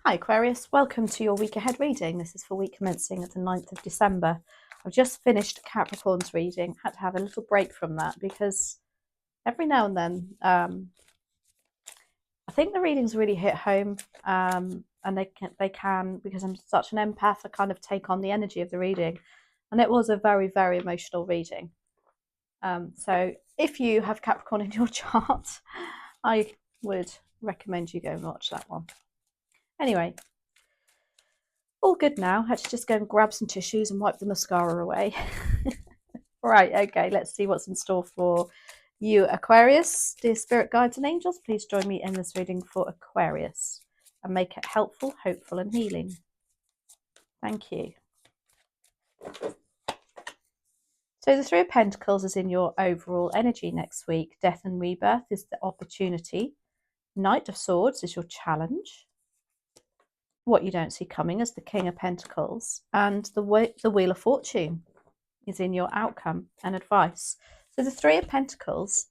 Hi Aquarius, welcome to your week ahead reading. This is for week commencing at the 9th of December. I've just finished Capricorn's reading, had to have a little break from that because every now and then I think the readings really hit home, and they can, because I'm such an empath, I kind of take on the energy of the reading, and it was a very, very emotional reading. So if you have Capricorn in your chart, I would recommend you go and watch that one. Anyway, all good now. I had to just go and grab some tissues and wipe the mascara away. Right, okay, let's see what's in store for you, Aquarius. Dear spirit guides and angels, please join me in this reading for Aquarius and make it helpful, hopeful and healing. Thank you. So the Three of Pentacles is in your overall energy next week. Death and Rebirth is the opportunity. Knight of Swords is your challenge. What you don't see coming is the King of Pentacles. And the Wheel of Fortune is in your outcome and advice. So the Three of Pentacles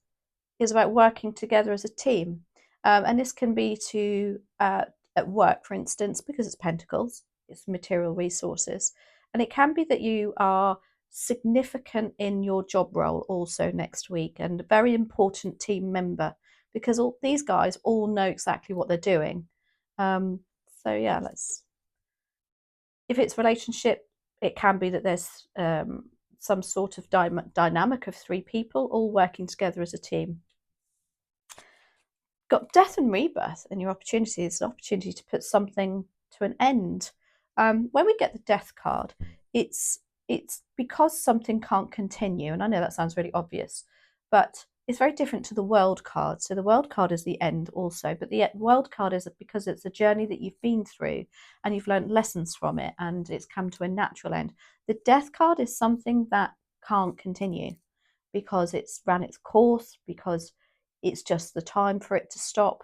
is about working together as a team. And this can be at work, for instance, because it's Pentacles, it's material resources. And it can be that you are significant in your job role also next week and a very important team member, because all these guys all know exactly what they're doing. So yeah, if it's relationship, it can be that there's some sort of dynamic of three people all working together as a team. Got Death and Rebirth, and your opportunity is an opportunity to put something to an end. When we get the Death card, it's because something can't continue, and I know that sounds really obvious, but it's very different to the World card. So the World card is the end also, but the World card is because it's a journey that you've been through and you've learned lessons from it and it's come to a natural end. The Death card is something that can't continue because it's ran its course, because it's just the time for it to stop.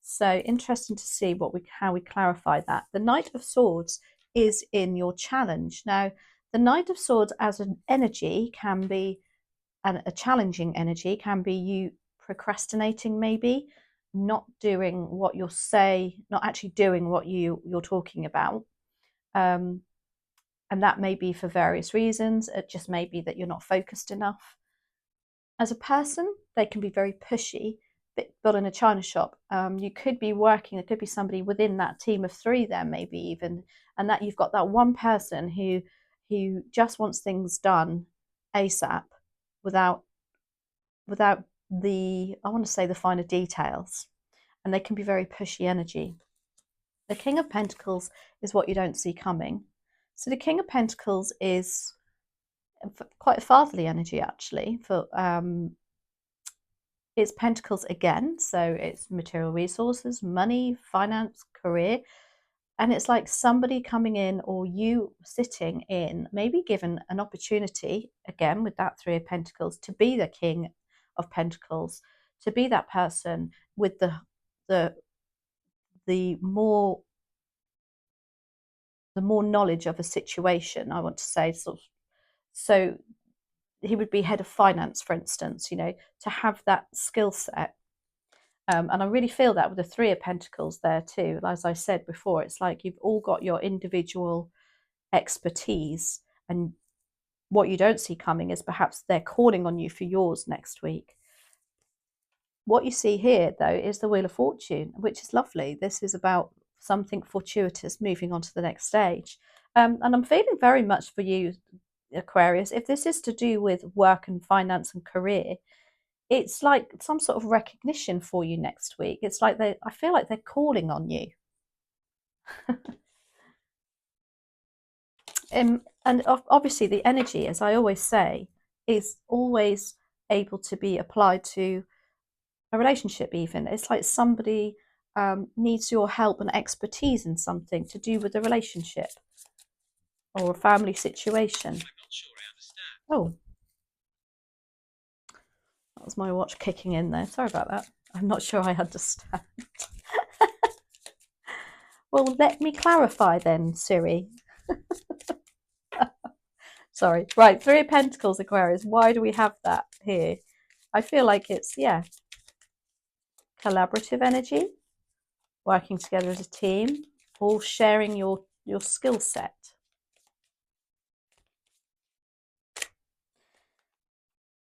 So interesting to see how we clarify that. The Knight of Swords is in your challenge. Now, the Knight of Swords as an energy can be a challenging energy, can be you procrastinating, maybe not doing what you'll say, not actually doing what you're talking about. And that may be for various reasons. It just may be that you're not focused enough. As a person, they can be very pushy, but in a china shop. You could be working, there could be somebody within that team of three there, maybe even, and that you've got that one person who just wants things done ASAP without the, I want to say, the finer details. And they can be very pushy energy. The King of Pentacles is what you don't see coming. So the King of Pentacles is quite a fatherly energy, actually. It's Pentacles again, so it's material resources, money, finance, career. And it's like somebody coming in or you sitting in, maybe given an opportunity, again with that Three of Pentacles, to be the King of Pentacles, to be that person with the more knowledge of a situation, I want to say. So he would be head of finance, for instance, to have that skill set. And I really feel that with the Three of Pentacles there too. As I said before, it's like you've all got your individual expertise, and what you don't see coming is perhaps they're calling on you for yours next week. What you see here, though, is the Wheel of Fortune, which is lovely. This is about something fortuitous moving on to the next stage. And I'm feeling very much for you, Aquarius. If this is to do with work and finance and career, it's like some sort of recognition for you next week. It's like I feel like they're calling on you. And obviously the energy, as I always say, is always able to be applied to a relationship even. It's like somebody needs your help and expertise in something to do with a relationship or a family situation. I'm not sure I understand. Oh. That was my watch kicking in there. Sorry about that. I'm not sure I understand. Well, let me clarify then, Siri. Sorry. Right, Three of Pentacles, Aquarius. Why do we have that here? I feel like it's, collaborative energy, working together as a team. all sharing your skill set.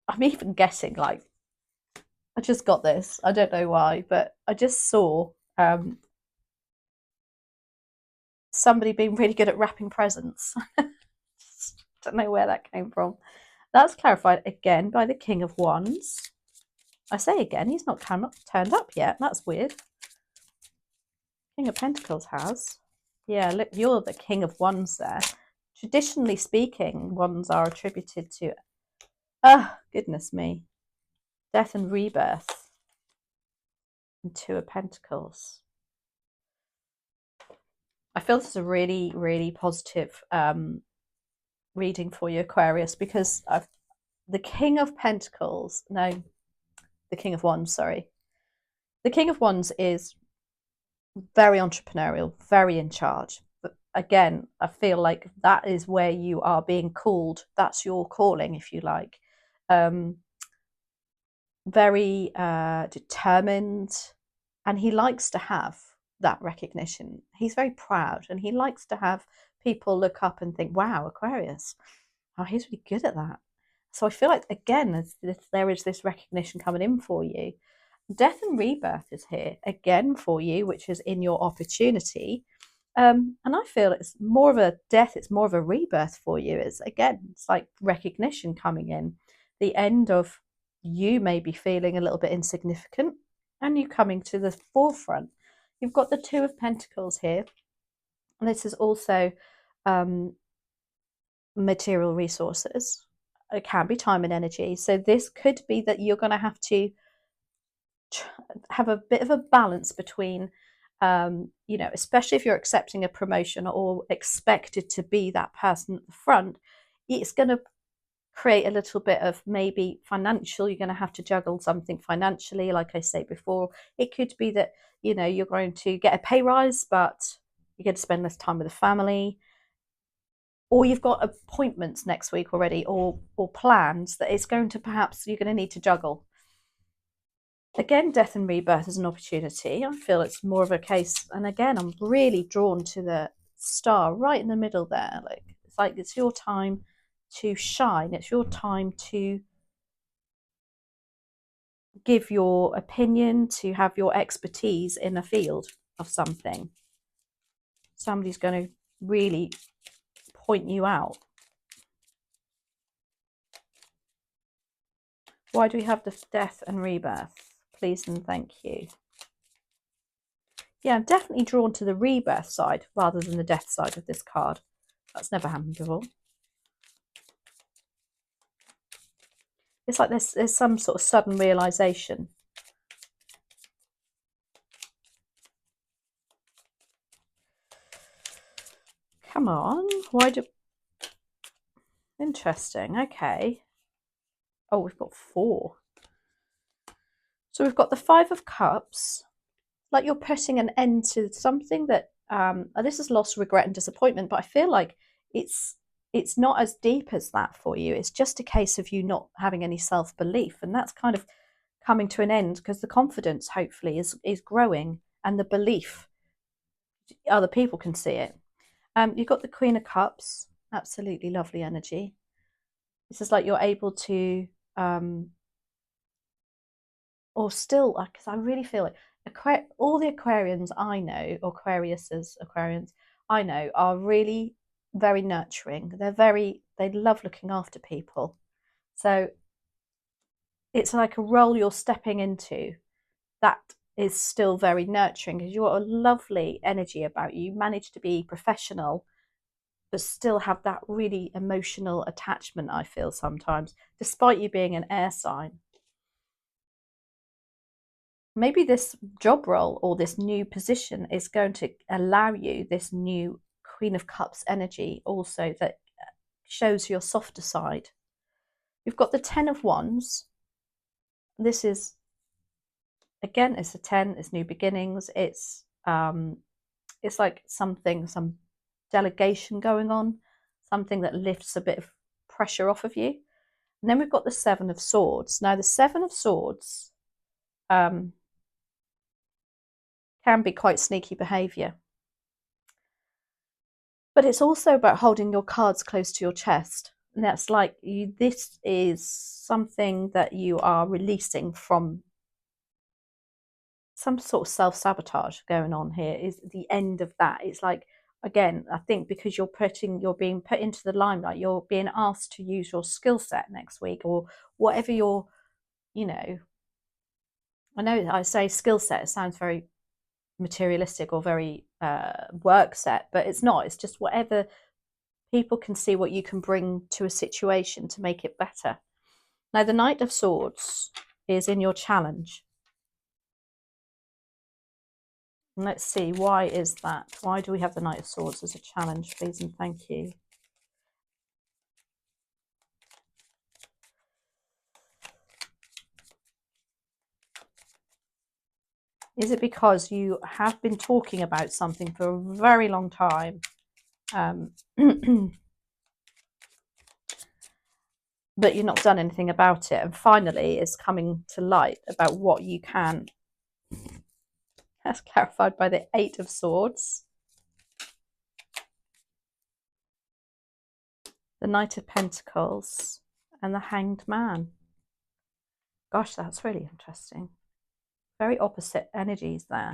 I'm even guessing, like, I just got this. I don't know why, but I just saw somebody being really good at wrapping presents. Don't know where that came from. That's clarified again by the King of Wands. I say again, he's not turned up yet. That's weird. King of Pentacles has. Yeah, look, you're the King of Wands there. Traditionally speaking, wands are attributed to, goodness me, death and rebirth. And Two of Pentacles. I feel this is a really, really positive reading for you, Aquarius, because the King of Pentacles, no, the King of Wands, sorry. The King of Wands is very entrepreneurial, very in charge. But again, I feel like that is where you are being called. That's your calling, if you like. Very determined, and he likes to have that recognition. He's very proud, and he likes to have people look up and think, wow, Aquarius, oh, he's really good at that. So I feel like, again, there is this recognition coming in for you. Death and rebirth is here again for you, which is in your opportunity. And I feel it's more of a death, it's more of a rebirth for you. It's like recognition coming in. The end of you maybe feeling a little bit insignificant and you coming to the forefront. You've got the Two of Pentacles here. And this is also material resources. It can be time and energy. So this could be that you're going to have to have a bit of a balance between, especially if you're accepting a promotion or expected to be that person at the front, it's going to create a little bit of maybe financial. You're going to have to juggle something financially. Like I say before, it could be that, you're going to get a pay rise, but you're going to spend less time with the family. Or you've got appointments next week already, or plans that it's going to perhaps you're going to need to juggle. Again, death and rebirth is an opportunity. I feel it's more of a case, and again, I'm really drawn to the star right in the middle there. It's your time to shine. It's your time to give your opinion, to have your expertise in a field of something. Somebody's going to really point you out. Why do we have the death and rebirth? Please and thank you. Yeah, I'm definitely drawn to the rebirth side rather than the death side of this card. That's never happened before. It's like there's some sort of sudden realization. Come on, why do... Interesting, okay. Oh, we've got 4. So we've got the 5 of Cups. Like you're putting an end to something that, this is loss, regret and disappointment, but I feel like it's not as deep as that for you. It's just a case of you not having any self-belief, and that's kind of coming to an end because the confidence hopefully is growing, and the belief, other people can see it. You've got the Queen of Cups, absolutely lovely energy. This is like you're able to, or still, because I really feel like all the Aquarians I know, or Aquarians I know, are really very nurturing. They love looking after people. So it's like a role you're stepping into that is still very nurturing, because you've got a lovely energy about you. You manage to be professional, but still have that really emotional attachment, I feel sometimes, despite you being an air sign. Maybe this job role or this new position is going to allow you this new Queen of Cups energy also, that shows your softer side. You've got the 10 of Wands. This is, again, it's a 10, it's new beginnings. It's like some delegation going on, something that lifts a bit of pressure off of you. And then we've got the 7 of Swords. Now, the 7 of Swords can be quite sneaky behaviour. But it's also about holding your cards close to your chest. And that's like this is something that you are releasing from some sort of self-sabotage going on here. Is the end of that. It's like, again, I think because you're being put into the limelight, you're being asked to use your skill set next week, or whatever your, you know, I know I say skill set, it sounds very materialistic or very work set, but it's not. It's just whatever people can see what you can bring to a situation to make it better. Now, the Knight of Swords is in your challenge. And let's see, why is that? Why do we have the Knight of Swords as a challenge, please and thank you? Is it because you have been talking about something for a very long time? But you've not done anything about it, and finally it's coming to light about what you can. That's clarified by the Eight of Swords, the Knight of Pentacles, and the Hanged Man. Gosh, that's really interesting. Very opposite energies there.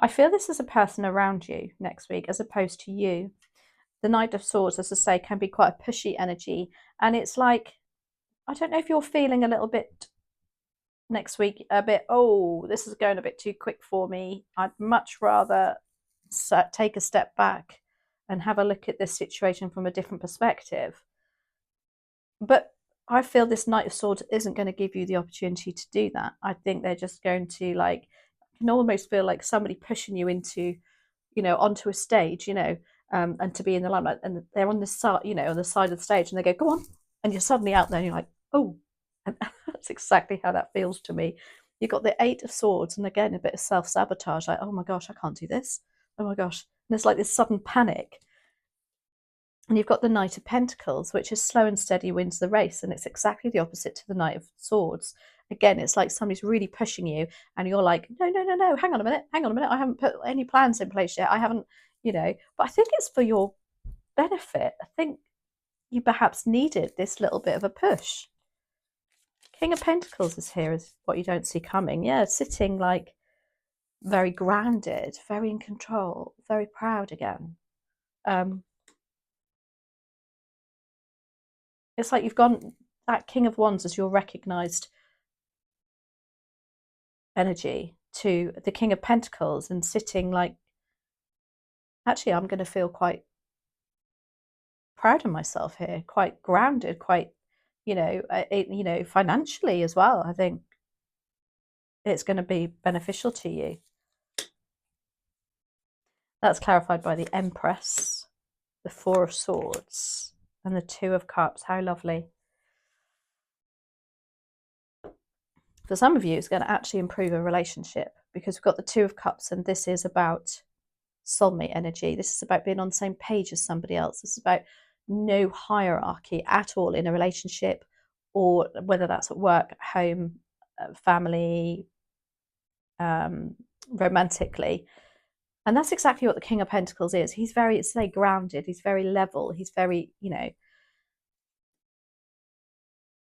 I feel this is a person around you next week as opposed to you. The Knight of Swords, as I say, can be quite a pushy energy. And it's like, I don't know if you're feeling a little bit next week, a bit, oh, this is going a bit too quick for me. I'd much rather take a step back and have a look at this situation from a different perspective. But I feel this Knight of Swords isn't going to give you the opportunity to do that. I think they're just going to, like, you can almost feel like somebody pushing you into, you know, onto a stage, you know, and to be in the limelight, and they're on the side, you know, on the side of the stage, and they go, "Go on," and you're suddenly out there, and you're like, "Oh," and that's exactly how that feels to me. You've got the Eight of Swords, and again, a bit of self-sabotage, like, "Oh my gosh, I can't do this. Oh my gosh," and there's like this sudden panic. And you've got the Knight of Pentacles, which is slow and steady wins the race. And it's exactly the opposite to the Knight of Swords. Again, it's like somebody's really pushing you and you're like, no, no, no, no, hang on a minute. I haven't put any plans in place yet. I haven't, you know, but I think it's for your benefit. I think you perhaps needed this little bit of a push. King of Pentacles is here, is what you don't see coming. Yeah, sitting like very grounded, very in control, very proud again. It's like you've gone, that King of Wands as your recognized energy, to the King of Pentacles, and sitting like, actually, I'm going to feel quite proud of myself here, quite grounded, quite, you know, financially as well. I think it's going to be beneficial to you. That's clarified by the Empress, the Four of Swords, and the Two of Cups. How lovely. For some of you, it's going to actually improve a relationship, because we've got the Two of Cups, and this is about soulmate energy. This is about being on the same page as somebody else. This is about no hierarchy at all in a relationship, or whether that's at work, home, family, romantically. And that's exactly what the King of Pentacles is. He's very, say, grounded. He's very level. He's very, you know.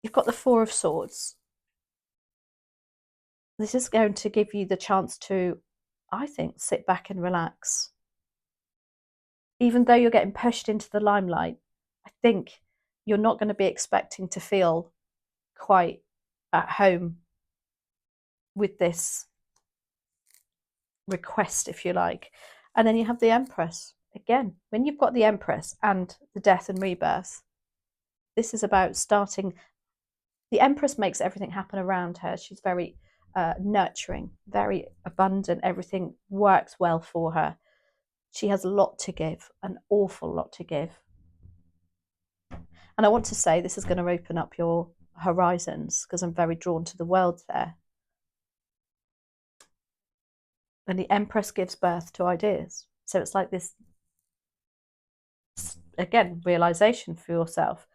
You've got the Four of Swords. This is going to give you the chance to, I think, sit back and relax. Even though you're getting pushed into the limelight, I think you're not going to be expecting to feel quite at home with this request, if you like. And then you have the Empress. Again, when you've got the Empress and the Death and Rebirth, this is about starting. The Empress makes everything happen around her. She's very nurturing, very abundant. Everything works well for her. She has a lot to give, an awful lot to give. And I want to say this is going to open up your horizons, because I'm very drawn to the world there. And the Empress gives birth to ideas. So it's like this, again, realization for yourself.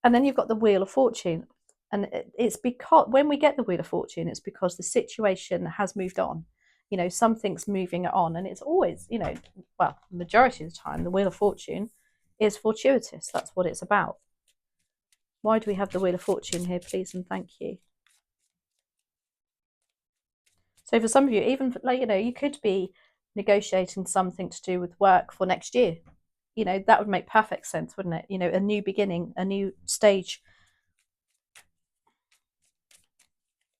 And then you've got the Wheel of Fortune. And it's because when we get the Wheel of Fortune, it's because the situation has moved on. You know, something's moving it on. And it's always, you know, well, the majority of the time, the Wheel of Fortune is fortuitous. That's what it's about. Why do we have the Wheel of Fortune here, please and thank you? So for some of you, even like, you know, you could be negotiating something to do with work for next year. You know, that would make perfect sense, wouldn't it? You know, a new beginning, a new stage,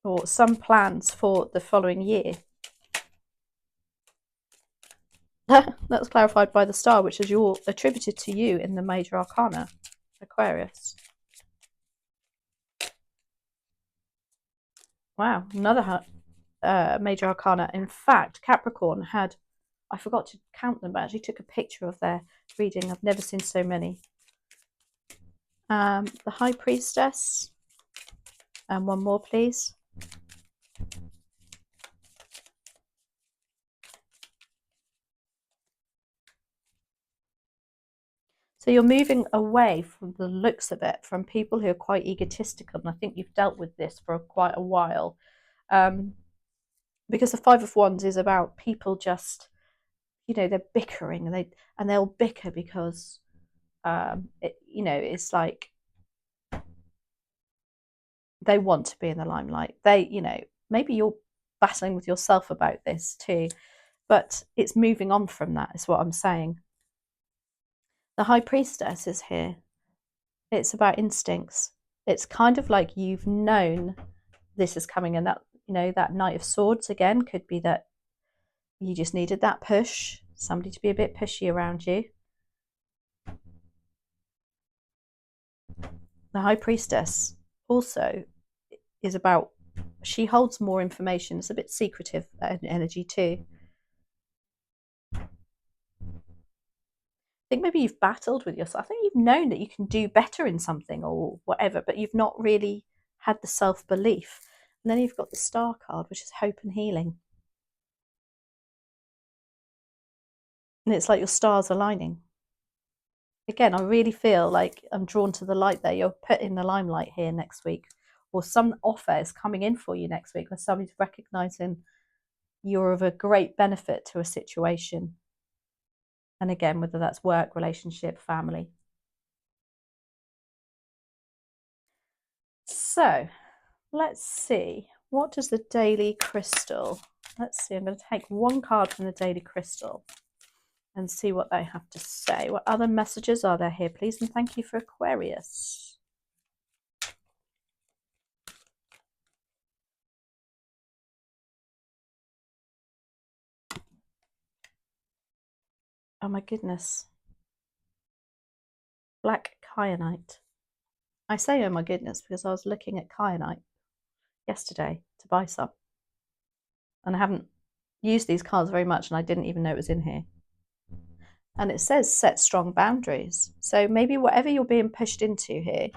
or some plans for the following year. That's clarified by the star, which is attributed to you in the major arcana, Aquarius. Wow, another major arcana. In fact, Capricorn had, I forgot to count them, but I actually took a picture of their reading. I've never seen so many. The High Priestess. And one more, please. So you're moving away from the looks of it, from people who are quite egotistical. And I think you've dealt with this for quite a while. Because the Five of Wands is about people just, you know, they're bickering and they'll bicker because, you know, it's like they want to be in the limelight. They, you know, maybe you're battling with yourself about this too, but it's moving on from that, is what I'm saying. The High Priestess is here. It's about instincts. It's kind of like you've known this is coming, and that, you know, that Knight of Swords again could be that you just needed that push, somebody to be a bit pushy around you. The High Priestess also is about, she holds more information. It's a bit secretive energy too. I think maybe you've battled with yourself. I think you've known that you can do better in something or whatever, but you've not really had the self-belief. And then you've got the Star card, which is hope and healing. And it's like your stars aligning. Again, I really feel like I'm drawn to the light there. You're put in the limelight here next week, or some offer is coming in for you next week, where somebody's recognizing you're of a great benefit to a situation. And again, whether that's work, relationship, family. So let's see. What does the Daily Crystal? Let's see. I'm going to take one card from the Daily Crystal and see what they have to say. What other messages are there here, please? And thank you for Aquarius. Oh my goodness. Black kyanite. I say oh my goodness because I was looking at kyanite yesterday to buy some. And I haven't used these cards very much, and I didn't even know it was in here. And it says set strong boundaries. So maybe whatever you're being pushed into here,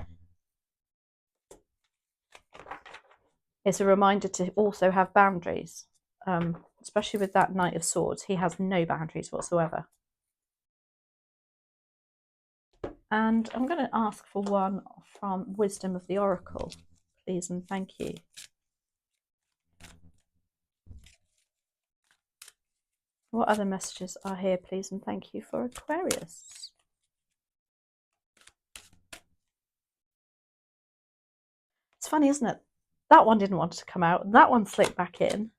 it's a reminder to also have boundaries, especially with that Knight of Swords. He has no boundaries whatsoever. And I'm going to ask for one from Wisdom of the Oracle, please and thank you. What other messages are here, please and thank you for Aquarius? It's funny, isn't it? That one didn't want to come out. That one slipped back in.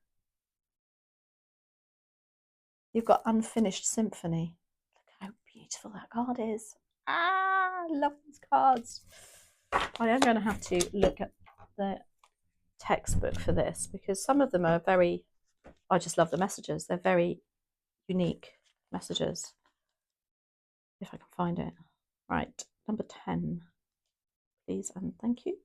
You've got Unfinished Symphony. Look how beautiful that card is. Ah, I love these cards. I am going to have to look at the textbook for this because some of them are very, I just love the messages. They're very unique messages. If I can find it. Right, number 10, please and thank you.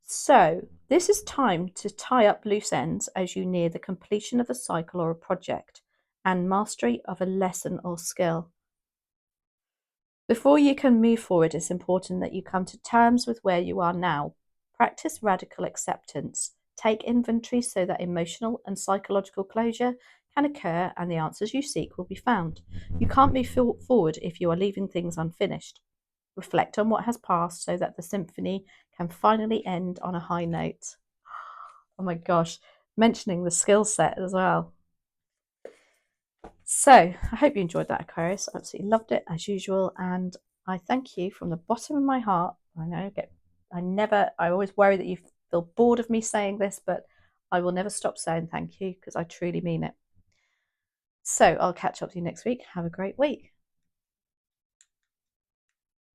So this is time to tie up loose ends as you near the completion of a cycle or a project and mastery of a lesson or skill. Before you can move forward, it's important that you come to terms with where you are now. Practice radical acceptance. Take inventory so that emotional and psychological closure can occur and the answers you seek will be found. You can't move forward if you are leaving things unfinished. reflect on what has passed so that the symphony can finally end on a high note. Oh my gosh, mentioning the skill set as well. So I hope you enjoyed that, Aquarius. I absolutely loved it as usual, and I thank you from the bottom of my heart. I know I always worry that you feel bored of me saying this, but I will never stop saying thank you because I truly mean it. So I'll catch up with you next week. Have a great week.